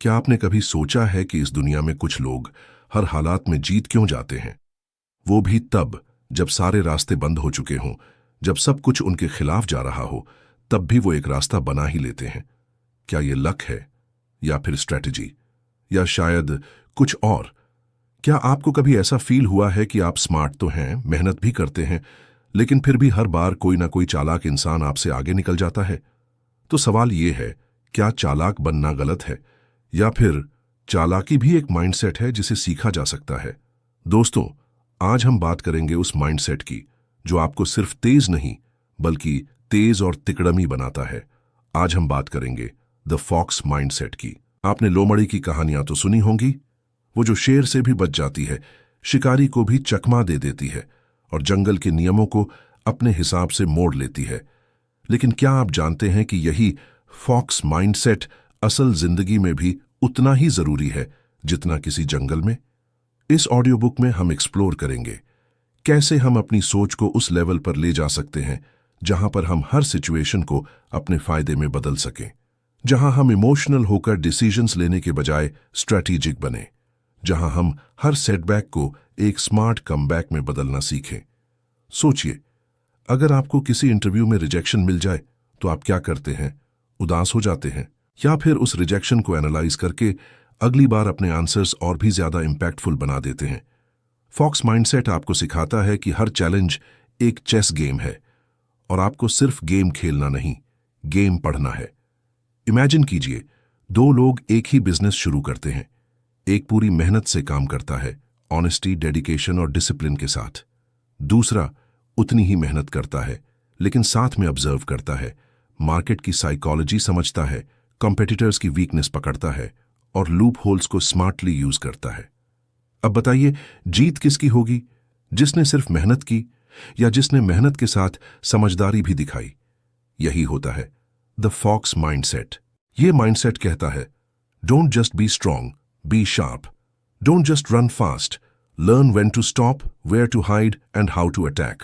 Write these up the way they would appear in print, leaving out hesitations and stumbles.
क्या आपने कभी सोचा है कि इस दुनिया में कुछ लोग हर हालात में जीत क्यों जाते हैं? वो भी तब जब सारे रास्ते बंद हो चुके हों, जब सब कुछ उनके खिलाफ जा रहा हो, तब भी वो एक रास्ता बना ही लेते हैं। क्या ये लक है, या फिर स्ट्रैटेजी, या शायद कुछ और? क्या आपको कभी ऐसा फील हुआ है कि आप स्मार्ट तो हैं, मेहनत भी करते हैं, लेकिन फिर भी हर बार कोई ना कोई चालाक इंसान आपसे आगे निकल जाता है? तो सवाल ये है, क्या चालाक बनना गलत है, या फिर चालाकी भी एक माइंडसेट है जिसे सीखा जा सकता है? दोस्तों, आज हम बात करेंगे उस माइंडसेट की जो आपको सिर्फ तेज नहीं बल्कि तेज और तिकड़मी बनाता है। आज हम बात करेंगे द फॉक्स माइंडसेट की। आपने लोमड़ी की कहानियां तो सुनी होंगी, वो जो शेर से भी बच जाती है, शिकारी को भी चकमा दे देती है और जंगल के नियमों को अपने हिसाब से मोड़ लेती है। लेकिन क्या आप जानते हैं कि यही फॉक्स माइंडसेट असल जिंदगी में भी उतना ही जरूरी है जितना किसी जंगल में? इस ऑडियो बुक में हम एक्सप्लोर करेंगे कैसे हम अपनी सोच को उस लेवल पर ले जा सकते हैं जहां पर हम हर सिचुएशन को अपने फायदे में बदल सकें, जहां हम इमोशनल होकर डिसीजंस लेने के बजाय स्ट्रैटेजिक बने, जहां हम हर सेटबैक को एक स्मार्ट कमबैक में बदलना सीखें। सोचिए, अगर आपको किसी इंटरव्यू में रिजेक्शन मिल जाए तो आप क्या करते हैं? उदास हो जाते हैं, या फिर उस रिजेक्शन को एनालाइज करके अगली बार अपने आंसर्स और भी ज्यादा इंपैक्टफुल बना देते हैं? फॉक्स माइंडसेट आपको सिखाता है कि हर चैलेंज एक चेस गेम है और आपको सिर्फ गेम खेलना नहीं, गेम पढ़ना है। इमेजिन कीजिए, दो लोग एक ही बिजनेस शुरू करते हैं। एक पूरी मेहनत से काम करता है, ऑनेस्टी, डेडिकेशन और डिसिप्लिन के साथ। दूसरा उतनी ही मेहनत करता है, लेकिन साथ में ऑब्जर्व करता है, मार्केट की साइकोलॉजी समझता है, कॉम्पिटिटर्स की वीकनेस पकड़ता है और लूप होल्स को स्मार्टली यूज करता है। अब बताइए, जीत किसकी होगी? जिसने सिर्फ मेहनत की, या जिसने मेहनत के साथ समझदारी भी दिखाई? यही होता है द फॉक्स माइंडसेट। ये माइंडसेट कहता है, don't just be strong, be sharp. Don't just run fast, learn when to stop, where to hide and how to attack.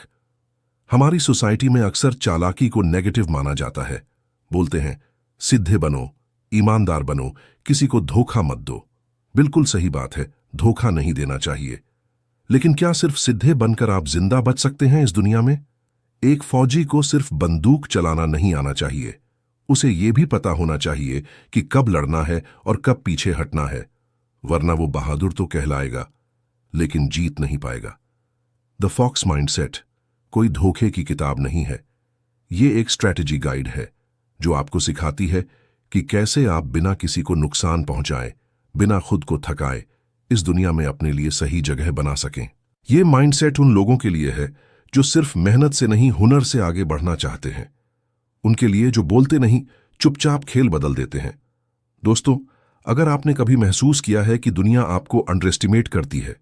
हमारी सोसाइटी में अक्सर चालाकी को नेगेटिव माना जाता है। बोलते हैं, सीधे बनो, ईमानदार बनो, किसी को धोखा मत दो। बिल्कुल सही बात है, धोखा नहीं देना चाहिए। लेकिन क्या सिर्फ सीधे बनकर आप जिंदा बच सकते हैं इस दुनिया में? एक फौजी को सिर्फ बंदूक चलाना नहीं आना चाहिए, उसे यह भी पता होना चाहिए कि कब लड़ना है और कब पीछे हटना है, वरना वो बहादुर तो कहलाएगा लेकिन जीत नहीं पाएगा। द फॉक्स माइंडसेट कोई धोखे की किताब नहीं है, ये एक स्ट्रैटेजी गाइड है जो आपको सिखाती है कि कैसे आप बिना किसी को नुकसान पहुंचाए, बिना खुद को थकाए, इस दुनिया में अपने लिए सही जगह बना सकें। ये माइंडसेट उन लोगों के लिए है जो सिर्फ मेहनत से नहीं, हुनर से आगे बढ़ना चाहते हैं। उनके लिए जो बोलते नहीं, चुपचाप खेल बदल देते हैं। दोस्तों, अगर आपने कभी महसूस किया है कि दुनिया आपको अंडर एस्टिमेट करती है,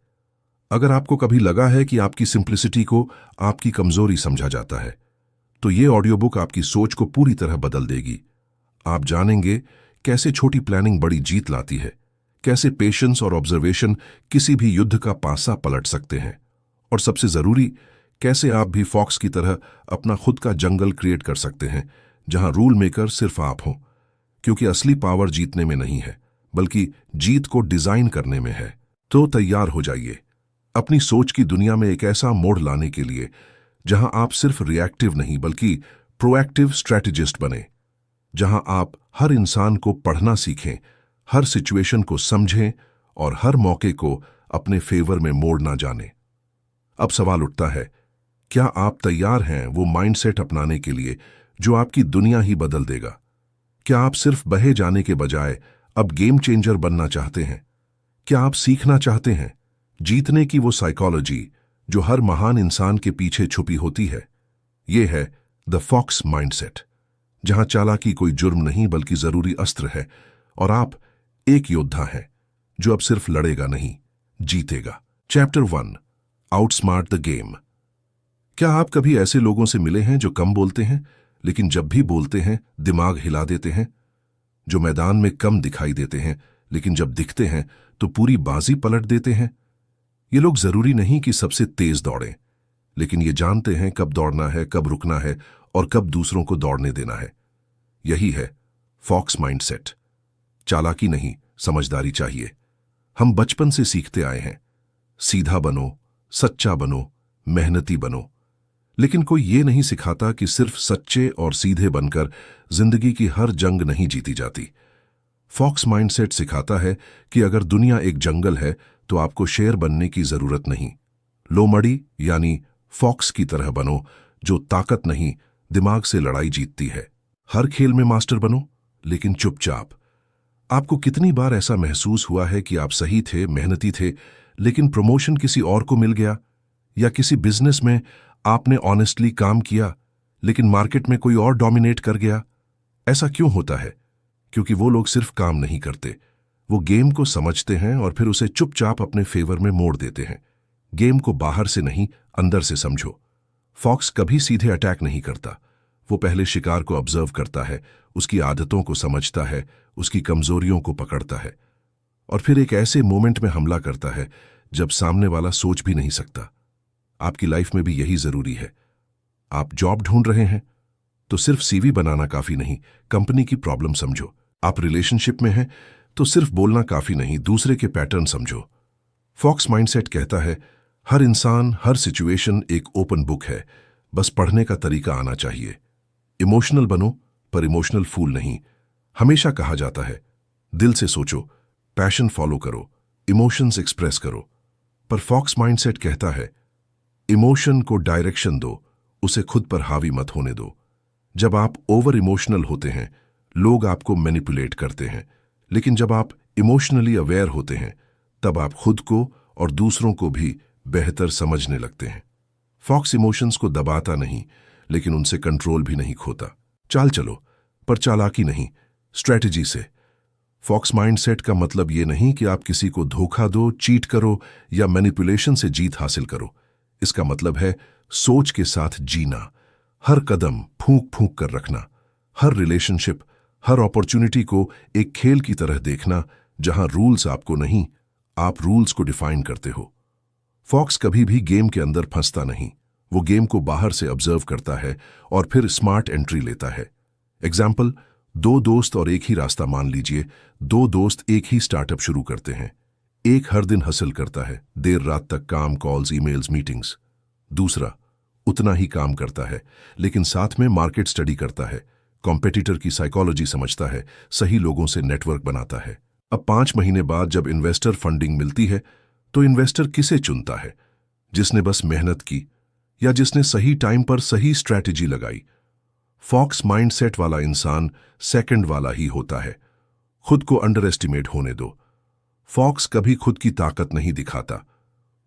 अगर आपको कभी लगा है कि आपकी सिंप्लिसिटी को आपकी कमजोरी समझा जाता है, तो ये ऑडियो बुक आपकी सोच को पूरी तरह बदल देगी। आप जानेंगे कैसे छोटी प्लानिंग बड़ी जीत लाती है, कैसे पेशेंस और ऑब्जर्वेशन किसी भी युद्ध का पासा पलट सकते हैं, और सबसे जरूरी, कैसे आप भी फॉक्स की तरह अपना खुद का जंगल क्रिएट कर सकते हैं जहां रूल मेकर सिर्फ आप हों। क्योंकि असली पावर जीतने में नहीं है, बल्कि जीत को डिजाइन करने में है। तो तैयार हो जाइए अपनी सोच की दुनिया में एक ऐसा मोड़ लाने के लिए जहां आप सिर्फ रिएक्टिव नहीं बल्कि प्रोएक्टिव स्ट्रैटेजिस्ट बने, जहां आप हर इंसान को पढ़ना सीखें, हर सिचुएशन को समझें और हर मौके को अपने फेवर में मोड़ना जानें। अब सवाल उठता है, क्या आप तैयार हैं वो माइंडसेट अपनाने के लिए जो आपकी दुनिया ही बदल देगा? क्या आप सिर्फ बहे जाने के बजाय अब गेम चेंजर बनना चाहते हैं? क्या आप सीखना चाहते हैं जीतने की वो साइकोलॉजी जो हर महान इंसान के पीछे छुपी होती है? ये है द फॉक्स माइंडसेट, जहां चालाकी कोई जुर्म नहीं बल्कि जरूरी अस्त्र है, और आप एक योद्धा हैं जो अब सिर्फ लड़ेगा नहीं, जीतेगा। Chapter 1, outsmart the game. क्या आप कभी ऐसे लोगों से मिले हैं जो कम बोलते हैं लेकिन जब भी बोलते हैं दिमाग हिला देते हैं? जो मैदान में कम दिखाई देते हैं लेकिन जब दिखते हैं तो पूरी बाजी पलट देते हैं? ये लोग जरूरी नहीं कि सबसे तेज दौड़ें, लेकिन ये जानते हैं कब दौड़ना है, कब रुकना है और कब दूसरों को दौड़ने देना है। यही है फॉक्स माइंडसेट। चालाकी नहीं, समझदारी चाहिए। हम बचपन से सीखते आए हैं, सीधा बनो, सच्चा बनो, मेहनती बनो। लेकिन कोई ये नहीं सिखाता कि सिर्फ सच्चे और सीधे बनकर जिंदगी की हर जंग नहीं जीती जाती। फॉक्स माइंडसेट सिखाता है कि अगर दुनिया एक जंगल है तो आपको शेर बनने की जरूरत नहीं। लोमड़ी यानी फॉक्स की तरह बनो, जो ताकत नहीं, दिमाग से लड़ाई जीतती है। हर खेल में मास्टर बनो, लेकिन चुपचाप। आपको कितनी बार ऐसा महसूस हुआ है कि आप सही थे, मेहनती थे, लेकिन प्रमोशन किसी और को मिल गया? या किसी बिजनेस में आपने ऑनेस्टली काम किया, लेकिन मार्केट में कोई और डोमिनेट कर गया? ऐसा क्यों होता है? क्योंकि वो लोग सिर्फ काम नहीं करते, वो गेम को समझते हैं और फिर उसे चुपचाप अपने फेवर में मोड़ देते हैं। गेम को बाहर से नहीं, अंदर से समझो। फॉक्स कभी सीधे अटैक नहीं करता। वो पहले शिकार को ऑब्जर्व करता है, उसकी आदतों को समझता है, उसकी कमजोरियों को पकड़ता है, और फिर एक ऐसे मोमेंट में हमला करता है जब सामने वाला सोच भी नहीं सकता। आपकी लाइफ में भी यही जरूरी है। आप जॉब ढूंढ रहे हैं तो सिर्फ सीवी बनाना काफी नहीं, कंपनी की प्रॉब्लम समझो। आप रिलेशनशिप में हैं तो सिर्फ बोलना काफी नहीं, दूसरे के पैटर्न समझो। फॉक्स माइंडसेट कहता है, हर इंसान, हर सिचुएशन एक ओपन बुक है, बस पढ़ने का तरीका आना चाहिए। इमोशनल बनो, पर इमोशनल फूल नहीं। हमेशा कहा जाता है, दिल से सोचो, पैशन फॉलो करो, इमोशंस एक्सप्रेस करो। पर फॉक्स माइंडसेट कहता है, इमोशन को डायरेक्शन दो, उसे खुद पर हावी मत होने दो। जब आप ओवर इमोशनल होते हैं, लोग आपको मैनिपुलेट करते हैं, लेकिन जब आप इमोशनली अवेयर होते हैं, तब आप खुद को और दूसरों को भी बेहतर समझने लगते हैं। फॉक्स इमोशंस को दबाता नहीं, लेकिन उनसे कंट्रोल भी नहीं खोता। चाल चलो, पर चालाकी नहीं, स्ट्रेटजी से। फॉक्स माइंडसेट का मतलब ये नहीं कि आप किसी को धोखा दो, चीट करो या मैनिपुलेशन से जीत हासिल करो। इसका मतलब है सोच के साथ जीना, हर कदम फूंक फूंक कर रखना, हर रिलेशनशिप, हर अपॉर्चुनिटी को एक खेल की तरह देखना, जहां रूल्स आपको नहीं, आप रूल्स को डिफाइन करते हो। फॉक्स कभी भी गेम के अंदर फंसता नहीं, वो गेम को बाहर से ऑब्जर्व करता है और फिर स्मार्ट एंट्री लेता है। एग्जाम्पल, दो दोस्त और एक ही रास्ता मान लीजिए। दो दोस्त एक ही स्टार्टअप शुरू करते हैं। एक हर दिन हसल करता है, देर रात तक काम, कॉल्स, ईमेल्स, मीटिंग्स। दूसरा उतना ही काम करता है, लेकिन साथ में मार्केट स्टडी करता है, कॉम्पिटिटर की साइकोलॉजी समझता है, सही लोगों से नेटवर्क बनाता है। अब 5 महीने बाद जब इन्वेस्टर फंडिंग मिलती है, तो इन्वेस्टर किसे चुनता है? जिसने बस मेहनत की या जिसने सही टाइम पर सही स्ट्रैटेजी लगाई। फॉक्स माइंडसेट वाला इंसान सेकंड वाला ही होता है। खुद को अंडर एस्टिमेट होने दो। फॉक्स कभी खुद की ताकत नहीं दिखाता।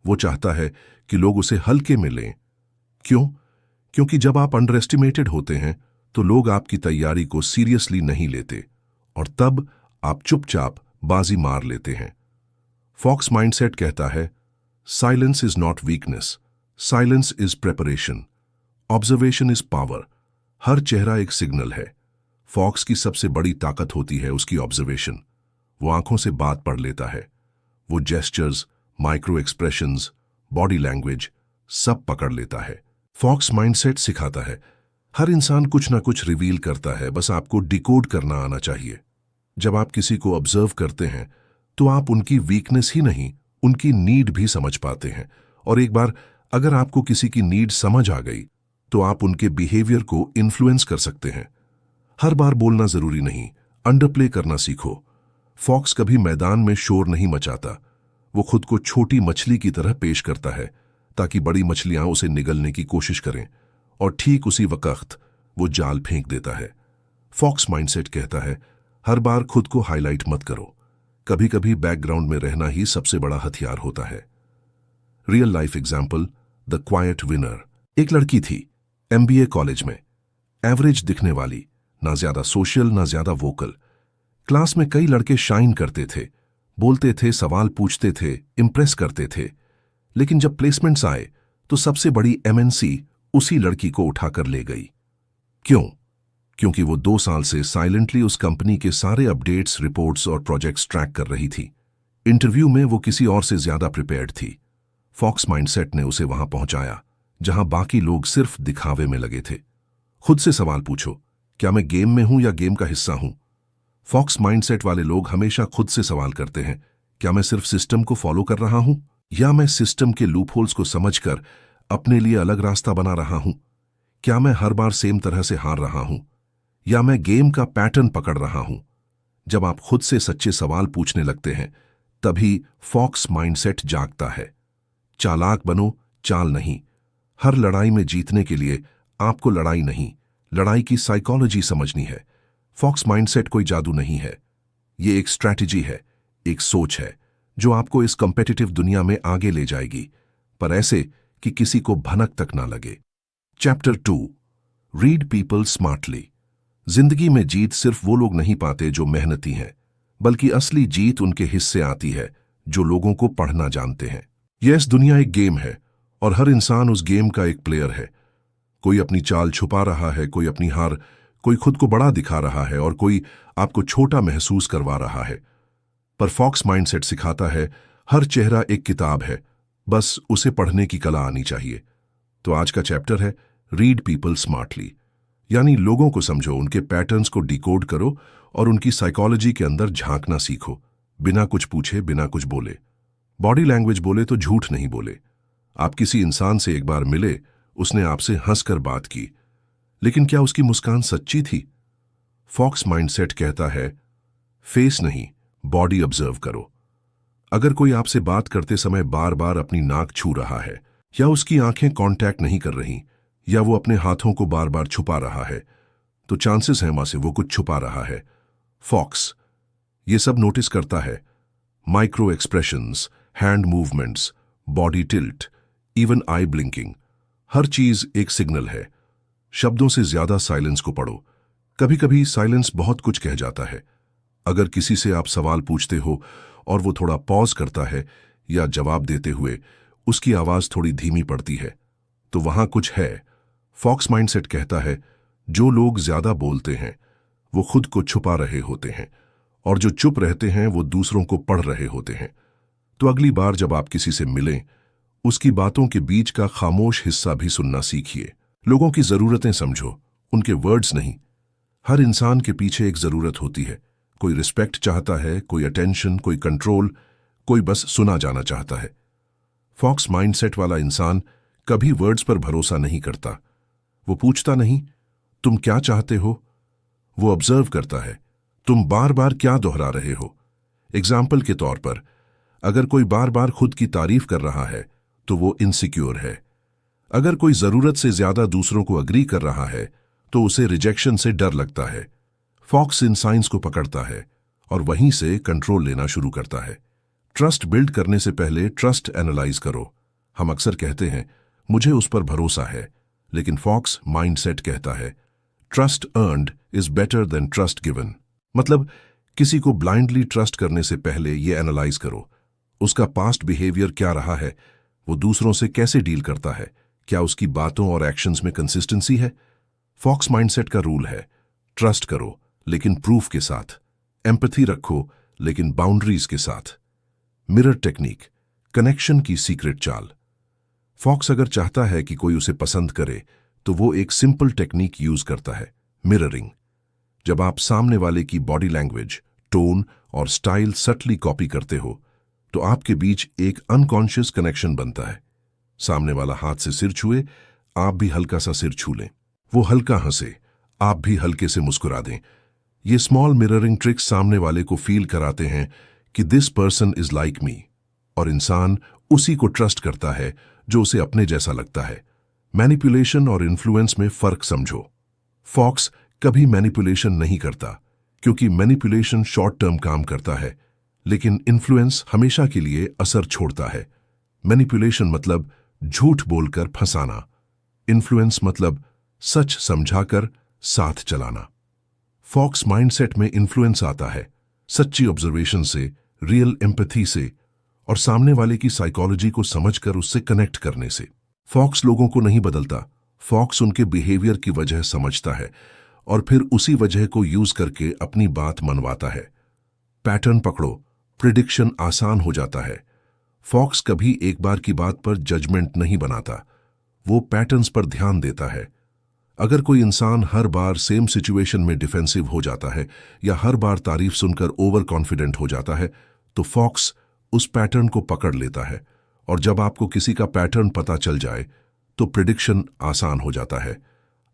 वो चाहता है कि लोग उसे हल्के में लें। क्यों? क्योंकि जब आप अंडर एस्टिमेटेड होते हैं तो लोग आपकी तैयारी को सीरियसली नहीं लेते, और तब आप चुपचाप बाजी मार लेते हैं। फॉक्स माइंडसेट कहता है, silence is not weakness, silence is preparation, observation is power. हर चेहरा एक सिग्नल है। फॉक्स की सबसे बड़ी ताकत होती है उसकी ऑब्जर्वेशन। वो आंखों से बात पढ़ लेता है। वो gestures, micro expressions, body language सब पकड़ लेता है। फॉक्स माइंडसेट सिखाता है, हर इंसान कुछ ना कुछ रिवील करता है, बस आपको डिकोड करना आना चाहिए। जब आप किसी को ऑब्जर्व करते हैं तो आप उनकी वीकनेस ही नहीं, उनकी नीड भी समझ पाते हैं। और एक बार अगर आपको किसी की नीड समझ आ गई तो आप उनके बिहेवियर को इन्फ्लुएंस कर सकते हैं। हर बार बोलना जरूरी नहीं, अंडरप्ले करना सीखो। फॉक्स कभी मैदान में शोर नहीं मचाता। वो खुद को छोटी मछली की तरह पेश करता है ताकि बड़ी मछलियां उसे निगलने की कोशिश करें, और ठीक उसी वक्त वो जाल फेंक देता है। फॉक्स माइंडसेट कहता है, हर बार खुद को हाईलाइट मत करो। कभी कभी बैकग्राउंड में रहना ही सबसे बड़ा हथियार होता है। Real life example, the quite winner. एक लड़की थी, MBA कॉलेज में, एवरेज दिखने वाली, ना ज्यादा सोशल ना ज्यादा वोकल। क्लास में कई लड़के शाइन करते थे, बोलते थे, सवाल पूछते थे, इंप्रेस करते थे। लेकिन जब प्लेसमेंट्स आए तो सबसे बड़ी MNC उसी लड़की को उठाकर ले गई। क्यों? क्योंकि वो 2 साल से साइलेंटली उस कंपनी के सारे अपडेट्स, रिपोर्ट्स और प्रोजेक्ट्स ट्रैक कर रही थी। इंटरव्यू में वो किसी और से ज्यादा प्रिपेयर्ड थी। फॉक्स माइंडसेट ने उसे वहां पहुंचाया जहां बाकी लोग सिर्फ दिखावे में लगे थे। खुद से सवाल पूछो, क्या मैं गेम में हूं या गेम का हिस्सा हूं? फॉक्स माइंडसेट वाले लोग हमेशा खुद से सवाल करते हैं, क्या मैं सिर्फ सिस्टम को फॉलो कर रहा हूं, या मैं सिस्टम के लूपहोल्स को समझकर अपने लिए अलग रास्ता बना रहा हूं? क्या मैं हर बार सेम तरह से हार रहा हूं, या मैं गेम का पैटर्न पकड़ रहा हूं? जब आप खुद से सच्चे सवाल पूछने लगते हैं, तभी फॉक्स माइंडसेट जागता है। चालाक बनो, चाल नहीं। हर लड़ाई में जीतने के लिए आपको लड़ाई नहीं, लड़ाई की साइकोलॉजी समझनी है। फॉक्स माइंडसेट कोई जादू नहीं है, ये एक स्ट्रैटेजी है, एक सोच है जो आपको इस कॉम्पिटिटिव दुनिया में आगे ले जाएगी, पर ऐसे कि किसी को भनक तक ना लगे। Chapter 2, read people smartly. जिंदगी में जीत सिर्फ वो लोग नहीं पाते जो मेहनती हैं, बल्कि असली जीत उनके हिस्से आती है जो लोगों को पढ़ना जानते हैं। यह दुनिया एक गेम है और हर इंसान उस गेम का एक प्लेयर है। कोई अपनी चाल छुपा रहा है, कोई अपनी हार, कोई खुद को बड़ा दिखा रहा है और कोई आपको छोटा महसूस करवा रहा है। पर फॉक्स माइंडसेट सिखाता है, हर चेहरा एक किताब है, बस उसे पढ़ने की कला आनी चाहिए। तो आज का चैप्टर है रीड पीपल स्मार्टली, यानी लोगों को समझो, उनके पैटर्न्स को डिकोड करो और उनकी साइकोलॉजी के अंदर झांकना सीखो, बिना कुछ पूछे, बिना कुछ बोले। बॉडी लैंग्वेज बोले तो झूठ नहीं बोले। आप किसी इंसान से एक बार मिले, उसने आपसे हंसकर बात की, लेकिन क्या उसकी मुस्कान सच्ची थी? फॉक्स माइंडसेट कहता है, फेस नहीं, बॉडी ऑब्जर्व करो। अगर कोई आपसे बात करते समय बार बार अपनी नाक छू रहा है, या उसकी आंखें कांटेक्ट नहीं कर रही, या वो अपने हाथों को बार बार छुपा रहा है, तो चांसेस हैं वहां से वो कुछ छुपा रहा है। फॉक्स ये सब नोटिस करता है। Micro expressions, hand movements, body tilt, even eye blinking, हर चीज एक सिग्नल है। शब्दों से ज्यादा साइलेंस को पढ़ो। कभी कभी साइलेंस बहुत कुछ कह जाता है। अगर किसी से आप सवाल पूछते हो और वो थोड़ा पॉज करता है, या जवाब देते हुए उसकी आवाज थोड़ी धीमी पड़ती है, तो वहां कुछ है। फॉक्स माइंडसेट कहता है, जो लोग ज्यादा बोलते हैं वो खुद को छुपा रहे होते हैं, और जो चुप रहते हैं वो दूसरों को पढ़ रहे होते हैं। तो अगली बार जब आप किसी से मिलें, उसकी बातों के बीच का खामोश हिस्सा भी सुनना सीखिए। लोगों की जरूरतें समझो, उनके वर्ड्स नहीं। हर इंसान के पीछे एक जरूरत होती है। कोई रिस्पेक्ट चाहता है, कोई अटेंशन, कोई कंट्रोल, कोई बस सुना जाना चाहता है। फॉक्स माइंडसेट वाला इंसान कभी वर्ड्स पर भरोसा नहीं करता। वो पूछता नहीं, तुम क्या चाहते हो? वो ऑब्जर्व करता है, तुम बार बार क्या दोहरा रहे हो? एग्जाम्पल के तौर पर, अगर कोई बार बार खुद की तारीफ कर रहा है, तो वो इनसिक्योर है। अगर कोई जरूरत से ज्यादा दूसरों को अग्री कर रहा है, तो उसे रिजेक्शन से डर लगता है। फॉक्स इन साइंस को पकड़ता है और वहीं से कंट्रोल लेना शुरू करता है। ट्रस्ट बिल्ड करने से पहले ट्रस्ट एनालाइज करो। हम अक्सर कहते हैं, मुझे उस पर भरोसा है, लेकिन फॉक्स माइंडसेट कहता है, trust earned is better than trust given. मतलब किसी को ब्लाइंडली ट्रस्ट करने से पहले ये एनालाइज करो, उसका पास्ट बिहेवियर क्या रहा है, वो दूसरों से कैसे डील करता है, क्या उसकी बातों और एक्शंस में कंसिस्टेंसी है। फॉक्स माइंडसेट का रूल है, ट्रस्ट करो लेकिन प्रूफ के साथ, एम्पैथी रखो लेकिन बाउंड्रीज के साथ। मिरर टेक्निक, कनेक्शन की सीक्रेट चाल। फॉक्स अगर चाहता है कि कोई उसे पसंद करे, तो वो एक सिंपल टेक्निक यूज करता है, मिररिंग। जब आप सामने वाले की बॉडी लैंग्वेज, टोन और स्टाइल सटली कॉपी करते हो, तो आपके बीच एक अनकॉन्शियस कनेक्शन बनता है। सामने वाला हाथ से सिर छुए, आप भी हल्का सा सिर छू लें। वो हल्का हंसे, आप भी हल्के से मुस्कुरा दें। ये स्मॉल मिररिंग ट्रिक्स सामने वाले को फील कराते हैं कि this person is like me, और इंसान उसी को ट्रस्ट करता है जो उसे अपने जैसा लगता है। मैनिपुलेशन और इन्फ्लुएंस में फर्क समझो। फॉक्स कभी मैनिपुलेशन नहीं करता, क्योंकि मैनिपुलेशन शॉर्ट टर्म काम करता है, लेकिन इन्फ्लुएंस हमेशा के लिए असर छोड़ता है। मैनिपुलेशन मतलब झूठ बोलकर फंसाना, इन्फ्लुएंस मतलब सच समझाकर साथ चलाना। फॉक्स माइंडसेट में इन्फ्लुएंस आता है सच्ची ऑब्जर्वेशन से, रियल एम्पैथी से, और सामने वाले की साइकोलॉजी को समझकर उससे कनेक्ट करने से। फॉक्स लोगों को नहीं बदलता, फॉक्स उनके बिहेवियर की वजह समझता है और फिर उसी वजह को यूज करके अपनी बात मनवाता है। पैटर्न पकड़ो, प्रिडिक्शन आसान हो जाता है। फॉक्स कभी एक बार की बात पर जजमेंट नहीं बनाता, वो पैटर्न्स पर ध्यान देता है। अगर कोई इंसान हर बार सेम सिचुएशन में डिफेंसिव हो जाता है या हर बार तारीफ सुनकर ओवर कॉन्फिडेंट हो जाता है, तो फॉक्स उस पैटर्न को पकड़ लेता है। और जब आपको किसी का पैटर्न पता चल जाए तो प्रिडिक्शन आसान हो जाता है।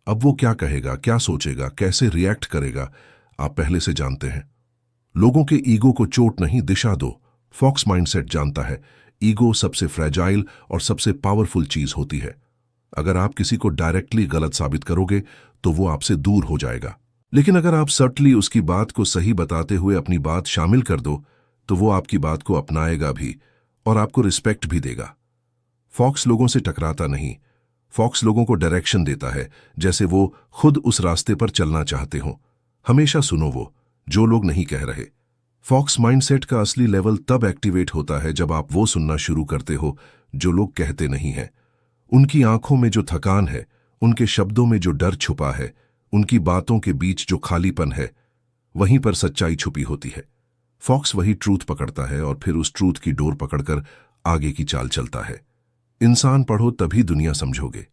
अब वो क्या कहेगा, क्या सोचेगा, कैसे रिएक्ट करेगा, आप पहले से जानते हैं। लोगों के ईगो को चोट नहीं, दिशा दो। फॉक्स माइंडसेट जानता है ईगो सबसे फ्रेजाइल और सबसे पावरफुल चीज होती है। अगर आप किसी को डायरेक्टली गलत साबित करोगे तो वो आपसे दूर हो जाएगा, लेकिन अगर आप सटली उसकी बात को सही बताते हुए अपनी बात शामिल कर दो तो वो आपकी बात को अपनाएगा भी और आपको रिस्पेक्ट भी देगा। फॉक्स लोगों से टकराता नहीं, फॉक्स लोगों को डायरेक्शन देता है, जैसे वो खुद उस रास्ते पर चलना चाहते हो। हमेशा सुनो वो जो लोग नहीं कह रहे। फॉक्स माइंडसेट का असली लेवल तब एक्टिवेट होता है जब आप वो सुनना शुरू करते हो जो लोग कहते नहीं हैं। उनकी आंखों में जो थकान है, उनके शब्दों में जो डर छुपा है, उनकी बातों के बीच जो खालीपन है, वहीं पर सच्चाई छुपी होती है। फॉक्स वही ट्रूथ पकड़ता है और फिर उस ट्रूथ की डोर पकड़कर आगे की चाल चलता है। इंसान पढ़ो तभी दुनिया समझोगे।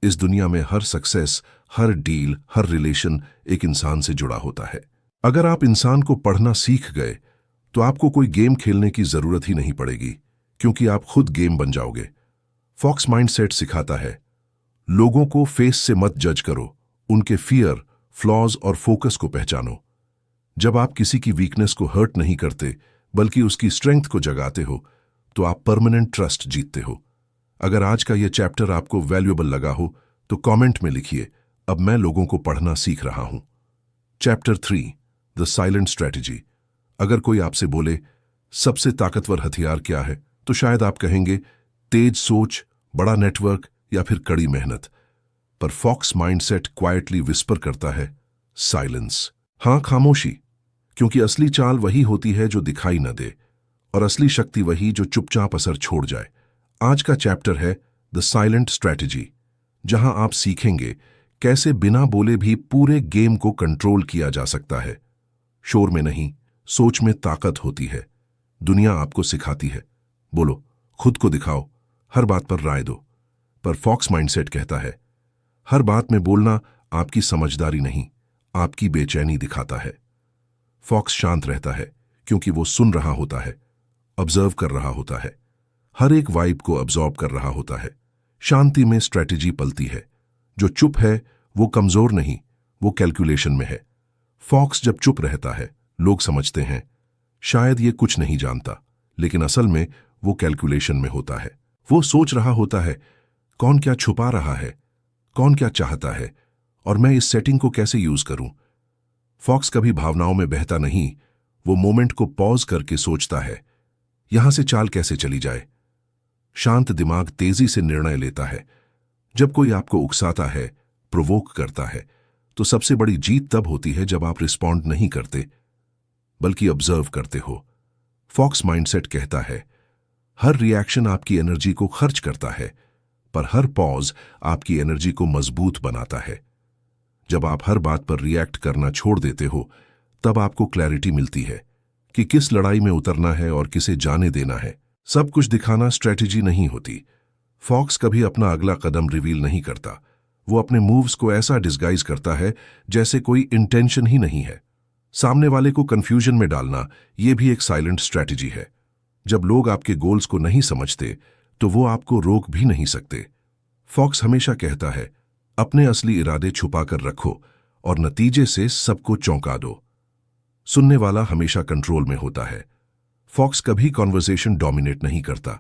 इस दुनिया में हर सक्सेस, हर डील, हर रिलेशन एक इंसान से जुड़ा होता है। अगर आप इंसान को पढ़ना सीख गए तो आपको कोई गेम खेलने की जरूरत ही नहीं पड़ेगी, क्योंकि आप खुद गेम बन जाओगे। फॉक्स माइंडसेट सिखाता है लोगों को फेस से मत जज करो, उनके फियर, फ्लॉज और फोकस को पहचानो। जब आप किसी की वीकनेस को हर्ट नहीं करते बल्कि उसकी स्ट्रेंथ को जगाते हो तो आप परमानेंट ट्रस्ट जीतते हो। अगर आज का यह चैप्टर आपको वैल्यूएबल लगा हो तो कमेंट में लिखिए, अब मैं लोगों को पढ़ना सीख रहा हूं। Chapter 3, the silent strategy. अगर कोई आपसे बोले सबसे ताकतवर हथियार क्या है, तो शायद आप कहेंगे तेज सोच, बड़ा नेटवर्क या फिर कड़ी मेहनत। पर फॉक्स माइंडसेट क्वाइटली विस्पर करता है साइलेंस। हां, खामोशी, क्योंकि असली चाल वही होती है जो दिखाई न दे और असली शक्ति वही जो चुपचाप असर छोड़ जाए। आज का चैप्टर है द साइलेंट स्ट्रैटेजी, जहां आप सीखेंगे कैसे बिना बोले भी पूरे गेम को कंट्रोल किया जा सकता है। शोर में नहीं, सोच में ताकत होती है। दुनिया आपको सिखाती है बोलो, खुद को दिखाओ, हर बात पर राय दो। पर फॉक्स माइंडसेट कहता है हर बात में बोलना आपकी समझदारी नहीं, आपकी बेचैनी दिखाता है। फॉक्स शांत रहता है क्योंकि वो सुन रहा होता है, ऑब्जर्व कर रहा होता है, हर एक वाइब को अब्जॉर्ब कर रहा होता है। शांति में स्ट्रैटेजी पलती है। जो चुप है वो कमजोर नहीं, वो कैलकुलेशन में है। फॉक्स जब चुप रहता है लोग समझते हैं शायद ये कुछ नहीं जानता, लेकिन असल में वो कैलकुलेशन में होता है। वो सोच रहा होता है कौन क्या छुपा रहा है, कौन क्या चाहता है और मैं इस सेटिंग को कैसे यूज करूं। फॉक्स कभी भावनाओं में बहता नहीं, वो मोमेंट को पॉज करके सोचता है यहां से चाल कैसे चली जाए। शांत दिमाग तेजी से निर्णय लेता है। जब कोई आपको उकसाता है, प्रोवोक करता है, तो सबसे बड़ी जीत तब होती है जब आप रिस्पॉन्ड नहीं करते बल्कि ऑब्जर्व करते हो। फॉक्स माइंडसेट कहता है हर रिएक्शन आपकी एनर्जी को खर्च करता है, पर हर पॉज आपकी एनर्जी को मजबूत बनाता है। जब आप हर बात पर रिएक्ट करना छोड़ देते हो तब आपको क्लैरिटी मिलती है कि किस लड़ाई में उतरना है और किसे जाने देना है। सब कुछ दिखाना स्ट्रैटेजी नहीं होती। फॉक्स कभी अपना अगला कदम रिवील नहीं करता। वो अपने मूव्स को ऐसा डिस्गाइज करता है जैसे कोई इंटेंशन ही नहीं है। सामने वाले को कंफ्यूजन में डालना ये भी एक साइलेंट स्ट्रैटेजी है। जब लोग आपके गोल्स को नहीं समझते तो वो आपको रोक भी नहीं सकते। फॉक्स हमेशा कहता है अपने असली इरादे छुपा कर रखो और नतीजे से सबको चौंका दो। सुनने वाला हमेशा कंट्रोल में होता है। फॉक्स कभी कॉन्वर्सेशन डोमिनेट नहीं करता।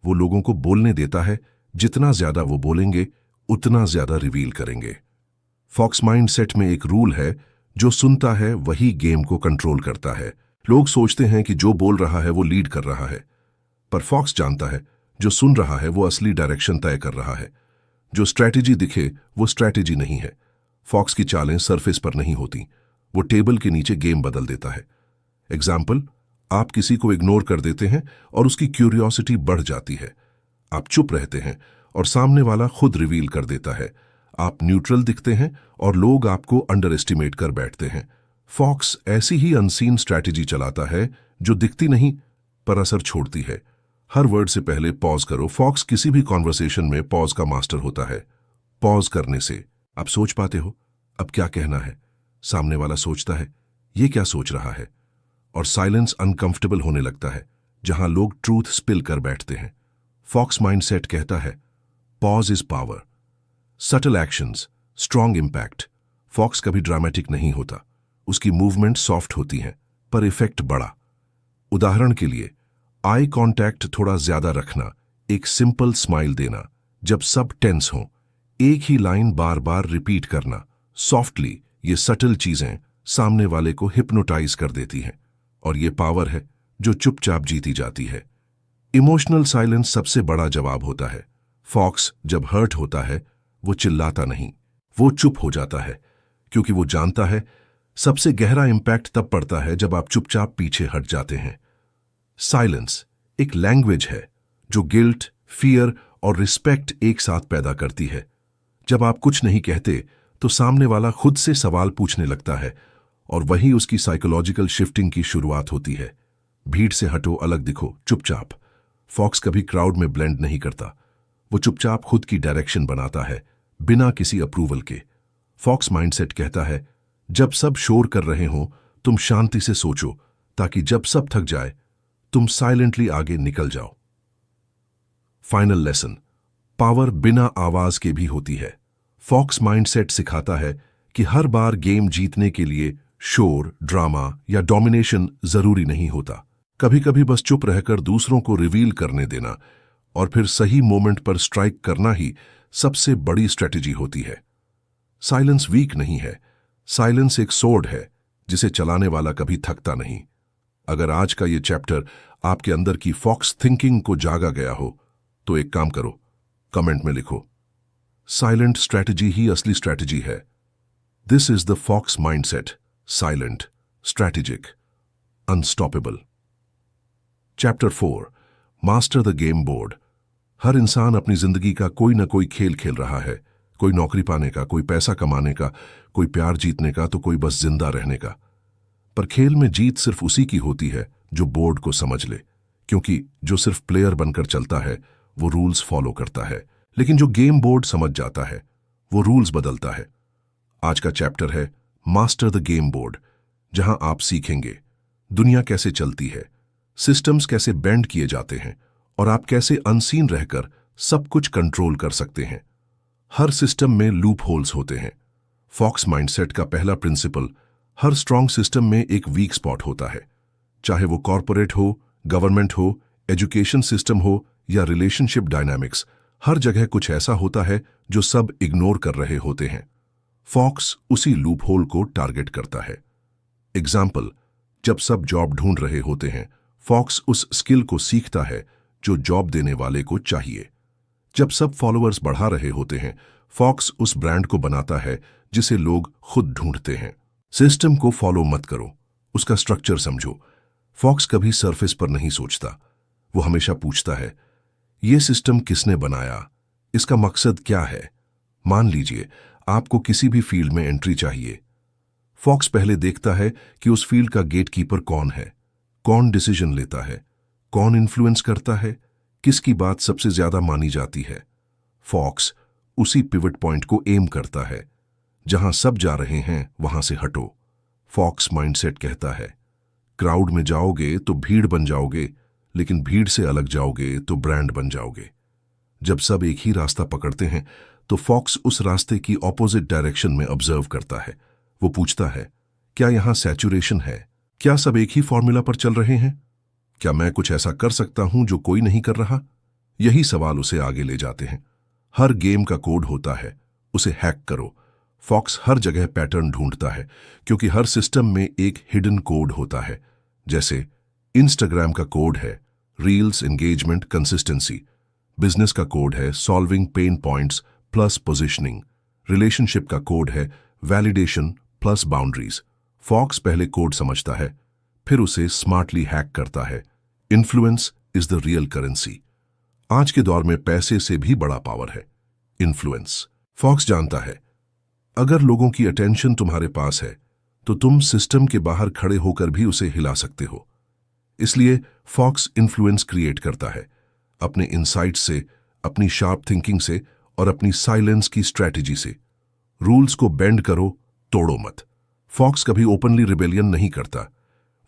वो लोगों को बोलने देता है, जितना ज्यादा वो बोलेंगे उतना ज्यादा रिवील करेंगे। फॉक्स माइंडसेट में एक रूल है, जो सुनता है वही गेम को कंट्रोल करता है। लोग सोचते हैं कि जो बोल रहा है वो लीड कर रहा है, पर फॉक्स जानता है जो सुन रहा है वो असली डायरेक्शन तय कर रहा है। जो स्ट्रैटेजी दिखे वो स्ट्रैटेजी नहीं है। फॉक्स की चालें सरफेस पर नहीं होती, वो टेबल के नीचे गेम बदल देता है। एग्जाम्पल, आप किसी को इग्नोर कर देते हैं और उसकी क्यूरियोसिटी बढ़ जाती है। आप चुप रहते हैं और सामने वाला खुद रिवील कर देता है। आप न्यूट्रल दिखते हैं और लोग आपको अंडर एस्टिमेट कर बैठते हैं। फॉक्स ऐसी ही अनसीन स्ट्रैटेजी चलाता है जो दिखती नहीं पर असर छोड़ती है। हर वर्ड से पहले पॉज करो। फॉक्स किसी भी कॉन्वर्सेशन में पॉज का मास्टर होता है। पॉज करने से आप सोच पाते हो अब क्या कहना है। सामने वाला सोचता है ये क्या सोच रहा है, और साइलेंस अनकंफर्टेबल होने लगता है जहां लोग ट्रूथ स्पिल कर बैठते हैं। फॉक्स माइंडसेट कहता है pause is power, subtle actions, strong impact. Fox कभी ड्रामेटिक नहीं होता, उसकी मूवमेंट सॉफ्ट होती हैं पर इफेक्ट बड़ा। उदाहरण के लिए आई कांटेक्ट थोड़ा ज्यादा रखना, एक सिंपल स्माइल देना जब सब टेंस हों, एक ही लाइन बार बार रिपीट करना सॉफ्टली। ये सटल चीजें सामने वाले को हिप्नोटाइज कर देती हैं, और ये पावर है जो चुपचाप जीती जाती है। इमोशनल साइलेंस सबसे बड़ा जवाब होता है। फॉक्स जब हर्ट होता है वो चिल्लाता नहीं, वो चुप हो जाता है, क्योंकि वो जानता है सबसे गहरा इंपैक्ट तब पड़ता है जब आप चुपचाप पीछे हट जाते हैं। साइलेंस एक लैंग्वेज है जो गिल्ट, फियर और रिस्पेक्ट एक साथ पैदा करती है। जब आप कुछ नहीं कहते तो सामने वाला खुद से सवाल पूछने लगता है, और वही उसकी साइकोलॉजिकल शिफ्टिंग की शुरुआत होती है। भीड़ से हटो, अलग दिखो, चुपचाप। फॉक्स कभी क्राउड में ब्लेंड नहीं करता, वो चुपचाप खुद की डायरेक्शन बनाता है बिना किसी अप्रूवल के। फॉक्स माइंडसेट कहता है जब सब शोर कर रहे हो तुम शांति से सोचो, ताकि जब सब थक जाए तुम साइलेंटली आगे निकल जाओ। फाइनल लेसन, पावर बिना आवाज के भी होती है। फॉक्स माइंडसेट सिखाता है कि हर बार गेम जीतने के लिए शोर, ड्रामा या डोमिनेशन जरूरी नहीं होता। कभी कभी बस चुप रहकर दूसरों को रिवील करने देना और फिर सही मोमेंट पर स्ट्राइक करना ही सबसे बड़ी स्ट्रेटेजी होती है। साइलेंस वीक नहीं है, साइलेंस एक सोर्ड है जिसे चलाने वाला कभी थकता नहीं। अगर आज का ये चैप्टर आपके अंदर की फॉक्स थिंकिंग को जागा गया हो तो एक काम करो, कमेंट में लिखो साइलेंट स्ट्रैटेजी ही असली स्ट्रैटेजी है। This is the fox mindset, silent, strategic, unstoppable. Chapter 4, master the game board. हर इंसान अपनी जिंदगी का कोई ना कोई खेल खेल रहा है, कोई नौकरी पाने का, कोई पैसा कमाने का, कोई प्यार जीतने का, तो कोई बस जिंदा रहने का। पर खेल में जीत सिर्फ उसी की होती है जो बोर्ड को समझ ले, क्योंकि जो सिर्फ प्लेयर बनकर चलता है वो रूल्स फॉलो करता है, लेकिन जो गेम बोर्ड समझ जाता है वो रूल्स बदलता है। आज का चैप्टर है मास्टर द गेम बोर्ड, जहां आप सीखेंगे दुनिया कैसे चलती है, सिस्टम्स कैसे बेंड किए जाते हैं, और आप कैसे अनसीन रहकर सब कुछ कंट्रोल कर सकते हैं। हर सिस्टम में लूप होल्स होते हैं। फॉक्स माइंडसेट का पहला प्रिंसिपल, हर स्ट्रांग सिस्टम में एक वीक स्पॉट होता है। चाहे वो कॉरपोरेट हो, गवर्नमेंट हो, एजुकेशन सिस्टम हो या रिलेशनशिप डायनामिक्स, हर जगह कुछ ऐसा होता है जो सब इग्नोर कर रहे होते हैं। फॉक्स उसी लूप होल को टारगेट करता है। एग्जाम्पल, जब सब जॉब ढूंढ रहे होते हैं, फॉक्स उस स्किल को सीखता है जो जॉब देने वाले को चाहिए। जब सब फॉलोअर्स बढ़ा रहे होते हैं, फॉक्स उस ब्रांड को बनाता है जिसे लोग खुद ढूंढते हैं। सिस्टम को फॉलो मत करो, उसका स्ट्रक्चर समझो। फॉक्स कभी सरफेस पर नहीं सोचता, वो हमेशा पूछता है ये सिस्टम किसने बनाया, इसका मकसद क्या है। मान लीजिए आपको किसी भी फील्ड में एंट्री चाहिए। फॉक्स पहले देखता है कि उस फील्ड का गेटकीपर कौन है, कौन डिसीजन लेता है, कौन इन्फ्लुएंस करता है, किसकी बात सबसे ज्यादा मानी जाती है। फॉक्स उसी पिवट पॉइंट को एम करता है, जहां सब जा रहे हैं वहां से हटो। फॉक्स माइंडसेट कहता है क्राउड में जाओगे तो भीड़ बन जाओगे, लेकिन भीड़ से अलग जाओगे तो ब्रांड बन जाओगे। जब सब एक ही रास्ता पकड़ते हैं तो फॉक्स उस रास्ते की ऑपोजिट डायरेक्शन में ऑब्जर्व करता है। वो पूछता है क्या यहां सैचुरेशन है, क्या सब एक ही फॉर्मूला पर चल रहे हैं, क्या मैं कुछ ऐसा कर सकता हूं जो कोई नहीं कर रहा। यही सवाल उसे आगे ले जाते हैं। हर गेम का कोड होता है, उसे हैक करो। फॉक्स हर जगह पैटर्न ढूंढता है, क्योंकि हर सिस्टम में एक हिडन कोड होता है। जैसे इंस्टाग्राम का कोड है रील्स, एंगेजमेंट, कंसिस्टेंसी। बिजनेस का कोड है solving pen points plus positioning. Relationship का कोड है वैलिडेशन प्लस बाउंड्रीज। फॉक्स पहले कोड समझता है, फिर उसे स्मार्टली हैक करता है। Influence is the real currency. आज के दौर में पैसे से भी बड़ा पावर है इन्फ्लुएंस। फॉक्स जानता है अगर लोगों की अटेंशन तुम्हारे पास है तो तुम सिस्टम के बाहर खड़े होकर भी उसे हिला सकते हो। इसलिए फॉक्स इन्फ्लुएंस क्रिएट करता है अपने इनसाइट से, अपनी शार्प थिंकिंग से और अपनी साइलेंस की स्ट्रैटेजी से। रूल्स को बेंड करो, तोड़ो मत। फॉक्स कभी ओपनली रिबेलियन नहीं करता।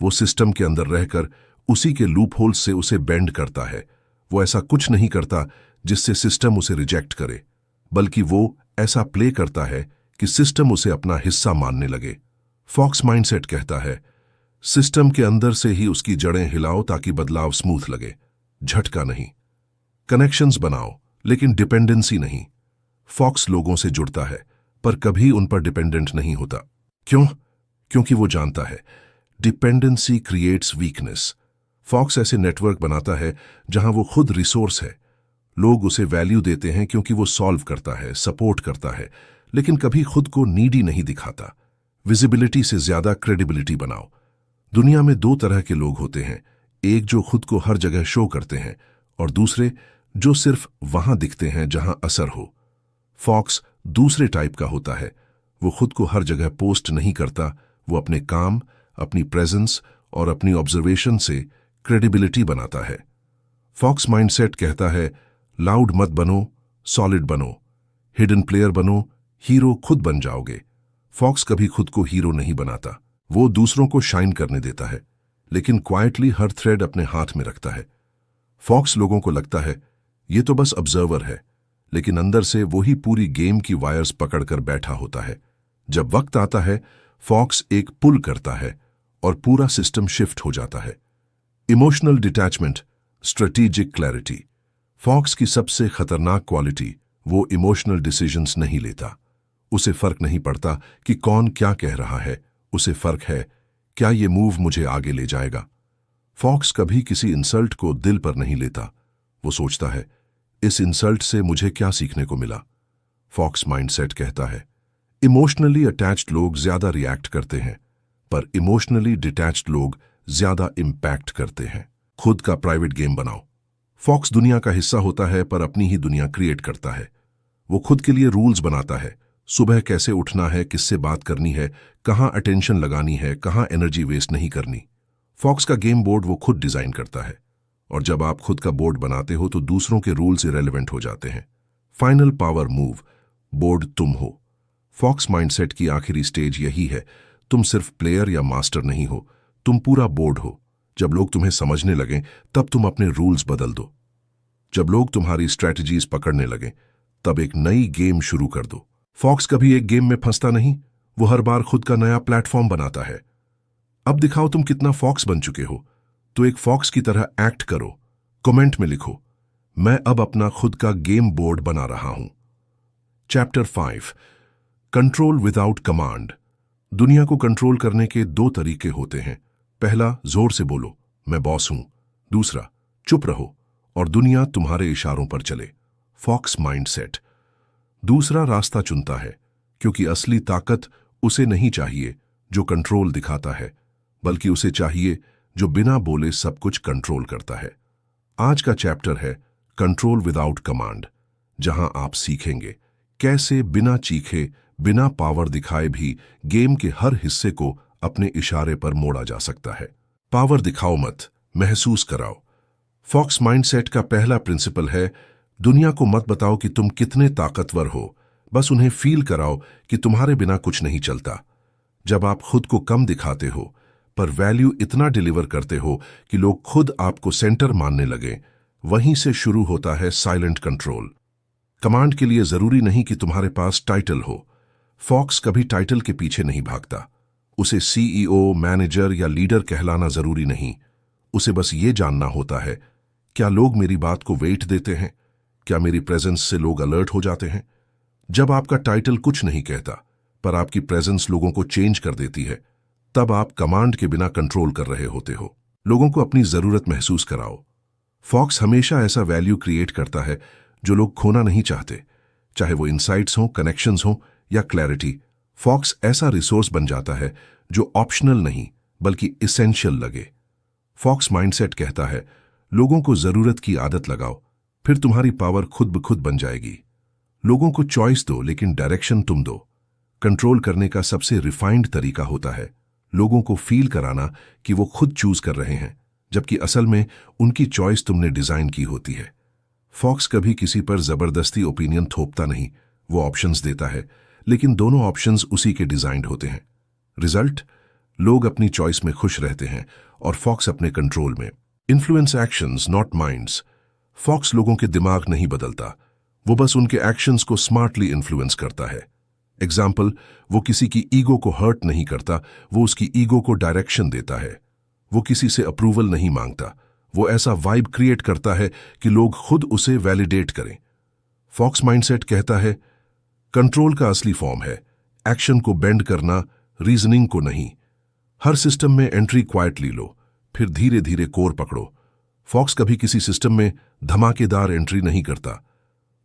वो सिस्टम के अंदर रहकर उसी के लूप होल्स से उसे बेंड करता है। वो ऐसा कुछ नहीं करता जिससे सिस्टम उसे रिजेक्ट करे, बल्कि वो ऐसा प्ले करता है कि सिस्टम उसे अपना हिस्सा मानने लगे। फॉक्स माइंडसेट कहता है, सिस्टम के अंदर से ही उसकी जड़ें हिलाओ ताकि बदलाव स्मूथ लगे, झटका नहीं। कनेक्शंस बनाओ, लेकिन डिपेंडेंसी नहीं। फॉक्स लोगों से जुड़ता है, पर कभी उन पर डिपेंडेंट नहीं होता। क्यों? क्योंकि वो जानता है डिपेंडेंसी क्रिएट्स वीकनेस। फॉक्स ऐसे नेटवर्क बनाता है जहां वो खुद रिसोर्स है। लोग उसे वैल्यू देते हैं क्योंकि वो सॉल्व करता है, सपोर्ट करता है, लेकिन कभी खुद को नीडी नहीं दिखाता। विजिबिलिटी से ज्यादा क्रेडिबिलिटी बनाओ। दुनिया में दो तरह के लोग होते हैं, एक जो खुद को हर जगह शो करते हैं और दूसरे जो सिर्फ वहां दिखते हैं जहां असर हो। फॉक्स दूसरे टाइप का होता है। वो खुद को हर जगह पोस्ट नहीं करता। वो अपने काम, अपनी प्रेजेंस और अपनी ऑब्जर्वेशन से क्रेडिबिलिटी बनाता है। फॉक्स माइंडसेट कहता है, लाउड मत बनो, सॉलिड बनो। हिडन प्लेयर बनो, हीरो खुद बन जाओगे। फॉक्स कभी खुद को हीरो नहीं बनाता। वो दूसरों को शाइन करने देता है, लेकिन क्वाइटली हर थ्रेड अपने हाथ में रखता है। फॉक्स लोगों को लगता है ये तो बस ऑब्जर्वर है, लेकिन अंदर से वही पूरी गेम की वायर्स पकड़कर बैठा होता है। जब वक्त आता है, फॉक्स एक पुल करता है और पूरा सिस्टम शिफ्ट हो जाता है। Emotional detachment, strategic clarity. Fox की सबसे खतरनाक क्वालिटी, वो इमोशनल डिसीजंस नहीं लेता। उसे फर्क नहीं पड़ता कि कौन क्या कह रहा है। उसे फर्क है, क्या ये मूव मुझे आगे ले जाएगा। फॉक्स कभी किसी इंसल्ट को दिल पर नहीं लेता। वो सोचता है, इस इंसल्ट से मुझे क्या सीखने को मिला। फॉक्स माइंडसेट कहता है, इमोशनली अटैच्ड लोग ज्यादा रिएक्ट करते हैं, पर इमोशनली डिटैच्ड लोग ज्यादा इंपैक्ट करते हैं। खुद का प्राइवेट गेम बनाओ। फॉक्स दुनिया का हिस्सा होता है, पर अपनी ही दुनिया क्रिएट करता है। वो खुद के लिए रूल्स बनाता है, सुबह कैसे उठना है, किससे बात करनी है, कहां अटेंशन लगानी है, कहां एनर्जी वेस्ट नहीं करनी। फॉक्स का गेम बोर्ड वो खुद डिजाइन करता है, और जब आप खुद का बोर्ड बनाते हो तो दूसरों के रूल्स इरेलेवेंट हो जाते हैं। फाइनल पावर मूव, बोर्ड तुम हो। फॉक्स माइंडसेट की आखिरी स्टेज यही है, तुम सिर्फ प्लेयर या मास्टर नहीं हो, तुम पूरा बोर्ड हो। जब लोग तुम्हें समझने लगें, तब तुम अपने रूल्स बदल दो। जब लोग तुम्हारी स्ट्रैटेजीज पकड़ने लगें, तब एक नई गेम शुरू कर दो। फॉक्स कभी एक गेम में फंसता नहीं, वो हर बार खुद का नया प्लेटफॉर्म बनाता है। अब दिखाओ तुम कितना फॉक्स बन चुके हो, तो एक फॉक्स की तरह एक्ट करो। कमेंट में लिखो, मैं अब अपना खुद का गेम बोर्ड बना रहा हूं। Chapter 5, control without command. दुनिया को कंट्रोल करने के दो तरीके होते हैं। पहला, जोर से बोलो, मैं बॉस हूं। दूसरा, चुप रहो और दुनिया तुम्हारे इशारों पर चले। फॉक्स माइंडसेट दूसरा रास्ता चुनता है, क्योंकि असली ताकत उसे नहीं चाहिए जो कंट्रोल दिखाता है, बल्कि उसे चाहिए जो बिना बोले सब कुछ कंट्रोल करता है। आज का चैप्टर है कंट्रोल विदाउट कमांड, जहां आप सीखेंगे कैसे बिना चीखे, बिना पावर दिखाए भी गेम के हर हिस्से को अपने इशारे पर मोड़ा जा सकता है। पावर दिखाओ मत, महसूस कराओ। फॉक्स माइंडसेट का पहला प्रिंसिपल है, दुनिया को मत बताओ कि तुम कितने ताकतवर हो, बस उन्हें फील कराओ कि तुम्हारे बिना कुछ नहीं चलता। जब आप खुद को कम दिखाते हो, पर वैल्यू इतना डिलीवर करते हो कि लोग खुद आपको सेंटर मानने लगे, वहीं से शुरू होता है साइलेंट कंट्रोल। कमांड के लिए जरूरी नहीं कि तुम्हारे पास टाइटल हो। फॉक्स कभी टाइटल के पीछे नहीं भागता। उसे सीईओ, मैनेजर या लीडर कहलाना जरूरी नहीं। उसे बस ये जानना होता है, क्या लोग मेरी बात को वेट देते हैं, क्या मेरी प्रेजेंस से लोग अलर्ट हो जाते हैं। जब आपका टाइटल कुछ नहीं कहता, पर आपकी प्रेजेंस लोगों को चेंज कर देती है, तब आप कमांड के बिना कंट्रोल कर रहे होते हो। लोगों को अपनी जरूरत महसूस कराओ। फॉक्स हमेशा ऐसा वैल्यू क्रिएट करता है जो लोग खोना नहीं चाहते, चाहे वो इनसाइट्स हो, कनेक्शंस हो या क्लैरिटी। फॉक्स ऐसा रिसोर्स बन जाता है जो ऑप्शनल नहीं बल्कि इसेंशियल लगे। फॉक्स माइंडसेट कहता है, लोगों को जरूरत की आदत लगाओ, फिर तुम्हारी पावर खुद ब खुद बन जाएगी। लोगों को चॉइस दो, लेकिन डायरेक्शन तुम दो। कंट्रोल करने का सबसे रिफाइंड तरीका होता है लोगों को फील कराना कि वो खुद चूज कर रहे हैं, जबकि असल में उनकी चॉइस तुमने डिजाइन की होती है। फॉक्स कभी किसी पर जबरदस्ती ओपिनियन थोपता नहीं, वो ऑप्शंस देता है, लेकिन दोनों ऑप्शंस उसी के डिजाइन्ड होते हैं। रिजल्ट, लोग अपनी चॉइस में खुश रहते हैं और फॉक्स अपने कंट्रोल में। Influence actions not minds. Fox लोगों के दिमाग नहीं बदलता, वो बस उनके एक्शंस को स्मार्टली इन्फ्लुएंस करता है। एग्जाम्पल, वो किसी की ईगो को हर्ट नहीं करता, वो उसकी ईगो को डायरेक्शन देता है। वो किसी से अप्रूवल नहीं मांगता, वो ऐसा वाइब क्रिएट करता है कि लोग खुद उसे वैलिडेट करें। फॉक्स माइंडसेट कहता है कंट्रोल का असली फॉर्म है एक्शन को बेंड करना, रीजनिंग को नहीं। हर सिस्टम में एंट्री क्वाइटली लो, फिर धीरे धीरे कोर पकड़ो। फॉक्स कभी किसी सिस्टम में धमाकेदार एंट्री नहीं करता,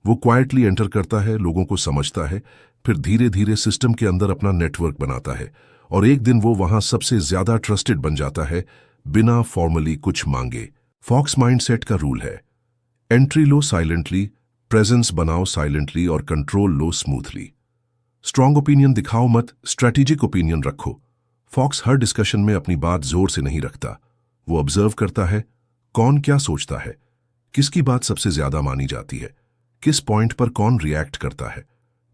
वो क्वाइटली एंटर करता है, लोगों को समझता है, फिर धीरे धीरे सिस्टम के अंदर अपना नेटवर्क बनाता है और एक दिन वो वहां सबसे ज्यादा ट्रस्टेड बन जाता है, बिना फॉर्मली कुछ मांगे। फॉक्स माइंडसेट का रूल है एंट्री लो साइलेंटली, प्रेजेंस बनाओ साइलेंटली और कंट्रोल लो स्मूथली। स्ट्रांग ओपिनियन दिखाओ मत, स्ट्रेटेजिक ओपिनियन रखो। फॉक्स हर डिस्कशन में अपनी बात जोर से नहीं रखता, वो ऑब्जर्व करता है कौन क्या सोचता है, किसकी बात सबसे ज्यादा मानी जाती है, किस पॉइंट पर कौन रिएक्ट करता है।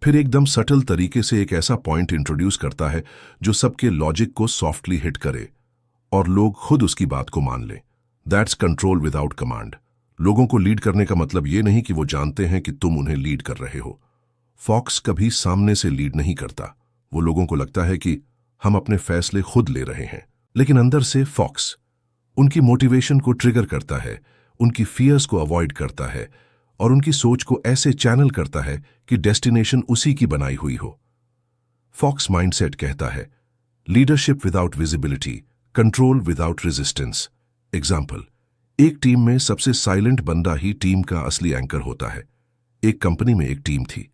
फिर एकदम सटल तरीके से एक ऐसा पॉइंट इंट्रोड्यूस करता है जो सबके लॉजिक को सॉफ्टली हिट करे और लोग खुद उसकी बात को मान लें। That's control without command. लोगों को लीड करने का मतलब ये नहीं कि वो जानते हैं कि तुम उन्हें लीड कर रहे हो। फॉक्स कभी सामने से लीड नहीं करता, वो लोगों को लगता है कि हम अपने फैसले खुद ले रहे हैं, लेकिन अंदर से फॉक्स उनकी मोटिवेशन को ट्रिगर करता है, उनकी फियर्स को अवॉइड करता है और उनकी सोच को ऐसे चैनल करता है कि डेस्टिनेशन उसी की बनाई हुई हो। फॉक्स माइंडसेट कहता है leadership without visibility, control without resistance. Example, एक टीम में सबसे साइलेंट बंदा ही टीम का असली एंकर होता है। एक कंपनी में एक टीम थी,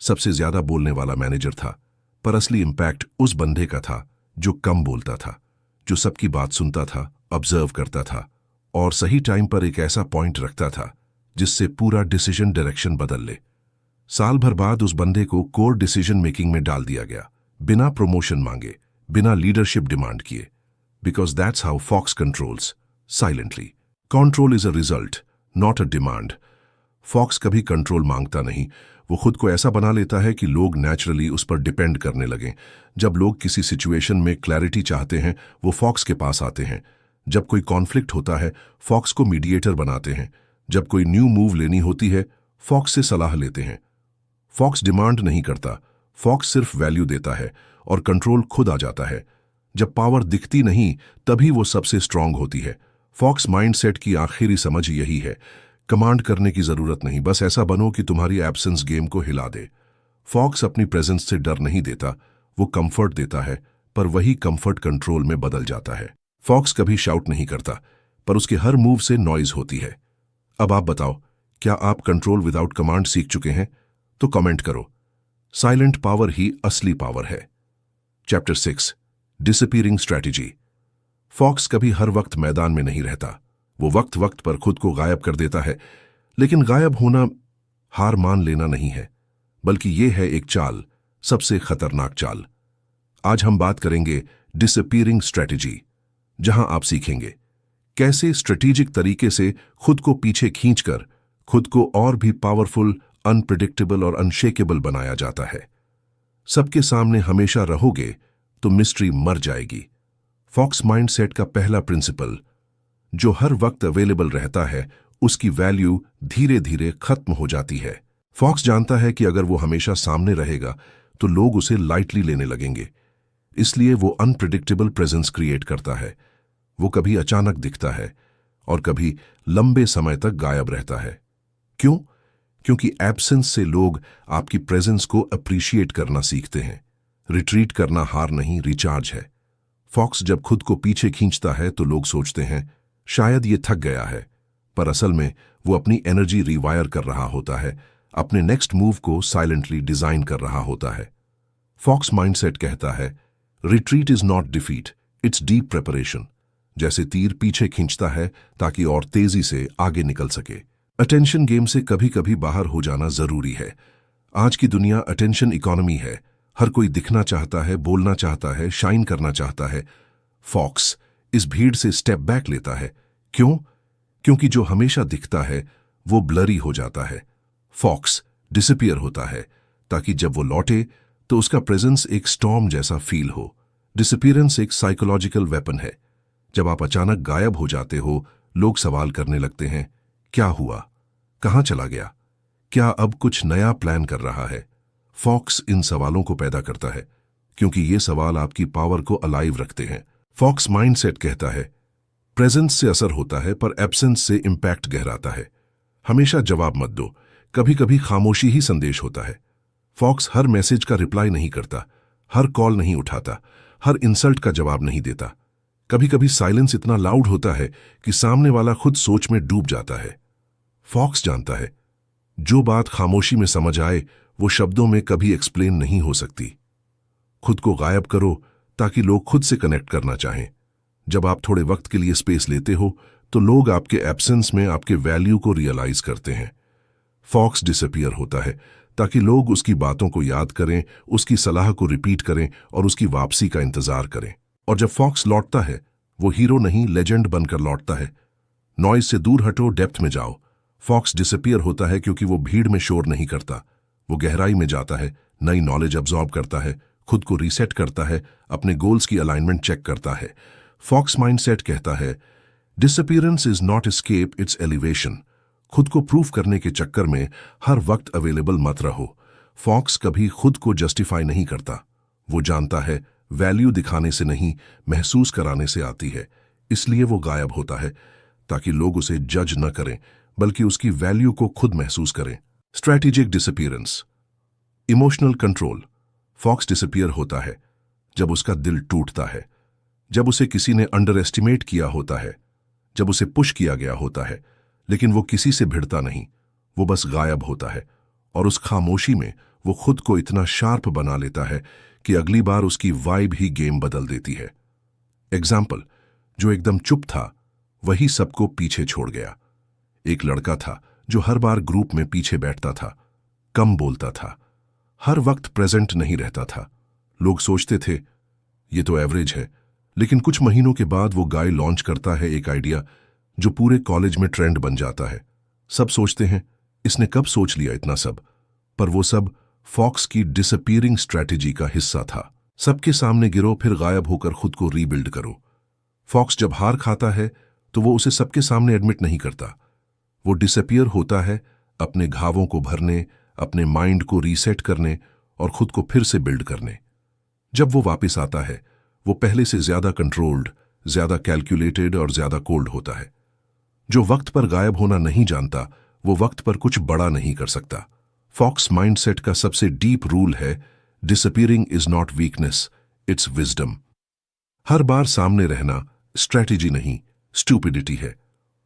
सबसे ज्यादा बोलने वाला मैनेजर था, पर असली इंपैक्ट उस बंदे का था जो कम बोलता था, जो सबकी बात सुनता था, ऑब्जर्व करता था और सही टाइम पर एक ऐसा पॉइंट रखता था जिससे पूरा डिसीजन डायरेक्शन बदल ले। साल भर बाद उस बंदे को कोर डिसीजन मेकिंग में डाल दिया गया, बिना प्रमोशन मांगे, बिना लीडरशिप डिमांड किए। Because that's how fox controls silently. Control is a result, not a demand. Fox कभी कंट्रोल मांगता नहीं, वो खुद को ऐसा बना लेता है कि लोग नेचुरली उस पर डिपेंड करने लगें। जब लोग किसी सिचुएशन में क्लैरिटी चाहते हैं, वो फॉक्स के पास आते हैं। जब कोई कॉन्फ्लिक्ट होता है, फॉक्स को मीडिएटर बनाते हैं। जब कोई न्यू मूव लेनी होती है, फॉक्स से सलाह लेते हैं। फॉक्स डिमांड नहीं करता, फॉक्स सिर्फ वैल्यू देता है और कंट्रोल खुद आ जाता है। जब पावर दिखती नहीं, तभी वो सबसे स्ट्रांग होती है। फॉक्स माइंडसेट की आखिरी समझ यही है, कमांड करने की जरूरत नहीं, बस ऐसा बनो कि तुम्हारी एब्सेंस गेम को हिला दे। फॉक्स अपनी प्रेजेंस से डर नहीं देता, वो कंफर्ट देता है, पर वही कंफर्ट कंट्रोल में बदल जाता है। फॉक्स कभी शाउट नहीं करता, पर उसके हर मूव से नॉइज होती है। अब आप बताओ, क्या आप कंट्रोल विदाउट कमांड सीख चुके हैं? तो कमेंट करो। साइलेंट पावर ही असली पावर है। Chapter 6, disappearing strategy. फॉक्स कभी हर वक्त मैदान में नहीं रहता, वो वक्त वक्त पर खुद को गायब कर देता है, लेकिन गायब होना हार मान लेना नहीं है, बल्कि ये है एक चाल, सबसे खतरनाक चाल। आज हम बात करेंगे डिसअपीयरिंग स्ट्रैटेजी, जहां आप सीखेंगे कैसे स्ट्रेटेजिक तरीके से खुद को पीछे खींचकर खुद को और भी पावरफुल, अनप्रिडिक्टेबल और अनशेकेबल बनाया जाता है। सबके सामने हमेशा रहोगे तो मिस्ट्री मर जाएगी। फॉक्स माइंडसेट का पहला प्रिंसिपल, जो हर वक्त अवेलेबल रहता है, उसकी वैल्यू धीरे धीरे खत्म हो जाती है। फॉक्स जानता है कि अगर वो हमेशा सामने रहेगा तो लोग उसे लाइटली लेने लगेंगे, इसलिए वो अनप्रिडिक्टेबल प्रेजेंस क्रिएट करता है। वो कभी अचानक दिखता है और कभी लंबे समय तक गायब रहता है। क्यों? क्योंकि एब्सेंस से लोग आपकी प्रेजेंस को अप्रिशिएट करना सीखते हैं। रिट्रीट करना हार नहीं, रिचार्ज है। फॉक्स जब खुद को पीछे खींचता है तो लोग सोचते हैं शायद ये थक गया है, पर असल में वो अपनी एनर्जी रिवायर कर रहा होता है, अपने नेक्स्ट मूव को साइलेंटली डिजाइन कर रहा होता है। फॉक्स माइंडसेट कहता है retreat is not defeat, it's deep preparation. जैसे तीर पीछे खींचता है ताकि और तेजी से आगे निकल सके। अटेंशन गेम से कभी कभी बाहर हो जाना जरूरी है। आज की दुनिया अटेंशन इकोनॉमी है, हर कोई दिखना चाहता है, बोलना चाहता है, शाइन करना चाहता है। फॉक्स इस भीड़ से स्टेप बैक लेता है। क्यों? क्योंकि जो हमेशा दिखता है वो ब्लरी हो जाता है। फॉक्स डिसअपीयर होता है ताकि जब वो लौटे तो उसका प्रेजेंस एक स्टॉर्म जैसा फील हो। डिसअपीयरेंस एक साइकोलॉजिकल वेपन है। जब आप अचानक गायब हो जाते हो, लोग सवाल करने लगते हैं, क्या हुआ, कहाँ चला गया, क्या अब कुछ नया प्लान कर रहा है। फॉक्स इन सवालों को पैदा करता है क्योंकि ये सवाल आपकी पावर को अलाइव रखते हैं। फॉक्स माइंडसेट कहता है, प्रेजेंस से असर होता है पर एब्सेंस से इंपैक्ट गहराता है। हमेशा जवाब मत दो, कभी कभी खामोशी ही संदेश होता है। फॉक्स हर मैसेज का रिप्लाई नहीं करता, हर कॉल नहीं उठाता, हर इंसल्ट का जवाब नहीं देता। कभी कभी साइलेंस इतना लाउड होता है कि सामने वाला खुद सोच में डूब जाता है। फॉक्स जानता है, जो बात खामोशी में समझ आए वो शब्दों में कभी एक्सप्लेन नहीं हो सकती। खुद को गायब करो ताकि लोग खुद से कनेक्ट करना चाहें। जब आप थोड़े वक्त के लिए स्पेस लेते हो तो लोग आपके एब्सेंस में आपके वैल्यू को रियलाइज करते हैं। फॉक्स डिसअपीयर होता है ताकि लोग उसकी बातों को याद करें, उसकी सलाह को रिपीट करें और उसकी वापसी का इंतजार करें। और जब फॉक्स लौटता है, वो हीरो नहीं लेजेंड बनकर लौटता है। नॉइज से दूर हटो, डेप्थ में जाओ। फॉक्स डिसअपीयर होता है क्योंकि वो भीड़ में शोर नहीं करता, वो गहराई में जाता है, नई नॉलेज अब्सॉर्ब करता है, खुद को रीसेट करता है, अपने गोल्स की अलाइनमेंट चेक करता है। फॉक्स माइंडसेट कहता है, disappearance is not escape, it's elevation. खुद को प्रूफ करने के चक्कर में हर वक्त अवेलेबल मत रहो। फॉक्स कभी खुद को जस्टिफाई नहीं करता, वो जानता है वैल्यू दिखाने से नहीं, महसूस कराने से आती है। इसलिए वो गायब होता है ताकि लोग उसे जज न करें बल्कि उसकी वैल्यू को खुद महसूस करें। Strategic disappearance, emotional control. Fox disappear होता है जब उसका दिल टूटता है, जब उसे किसी ने अंडर एस्टिमेट किया होता है, जब उसे पुश किया गया होता है, लेकिन वो किसी से भिड़ता नहीं, वो बस गायब होता है। और उस खामोशी में वो खुद को इतना शार्प बना लेता है कि अगली बार उसकी वाइब ही गेम बदल देती है। एग्जाम्पल, जो एकदम चुप था वही सबको पीछे छोड़ गया। एक लड़का था जो हर बार ग्रुप में पीछे बैठता था, कम बोलता था, हर वक्त प्रेजेंट नहीं रहता था। लोग सोचते थे ये तो एवरेज है, लेकिन कुछ महीनों के बाद वो गाय लॉन्च करता है एक आइडिया जो पूरे कॉलेज में ट्रेंड बन जाता है। सब सोचते हैं इसने कब सोच लिया इतना सब, पर वो सब फॉक्स की डिसअपीयरिंग स्ट्रैटेजी का हिस्सा था। सबके सामने गिरो, फिर गायब होकर खुद को रीबिल्ड करो। फॉक्स जब हार खाता है तो वो उसे सबके सामने एडमिट नहीं करता, वो डिसअपीयर होता है अपने घावों को भरने, अपने माइंड को रीसेट करने और खुद को फिर से बिल्ड करने। जब वो वापस आता है वो पहले से ज्यादा कंट्रोल्ड, ज्यादा कैलकुलेटेड और ज्यादा कोल्ड होता है। जो वक्त पर गायब होना नहीं जानता वो वक्त पर कुछ बड़ा नहीं कर सकता। फॉक्स माइंडसेट का सबसे डीप रूल है, disappearing is not weakness, it's wisdom. हर बार सामने रहना स्ट्रैटेजी नहीं, स्टूपिडिटी है।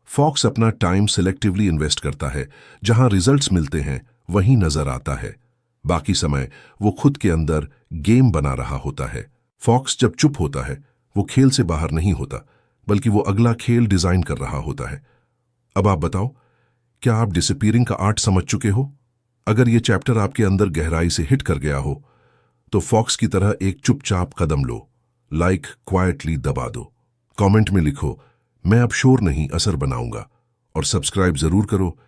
फॉक्स अपना टाइम सिलेक्टिवली इन्वेस्ट करता है, जहां रिजल्ट्स मिलते हैं वहीं नजर आता है, बाकी समय वो खुद के अंदर गेम बना रहा होता है। फॉक्स जब चुप होता है वो खेल से बाहर नहीं होता, बल्कि वो अगला खेल डिजाइन कर रहा होता है। अब आप बताओ, क्या आप डिसअपीयरिंग का आर्ट समझ चुके हो? अगर ये चैप्टर आपके अंदर गहराई से हिट कर गया हो तो फॉक्स की तरह एक चुपचाप कदम लो, लाइक क्वाइटली दबा दो, कमेंट में लिखो मैं अब शोर नहीं असर बनाऊंगा, और सब्सक्राइब जरूर करो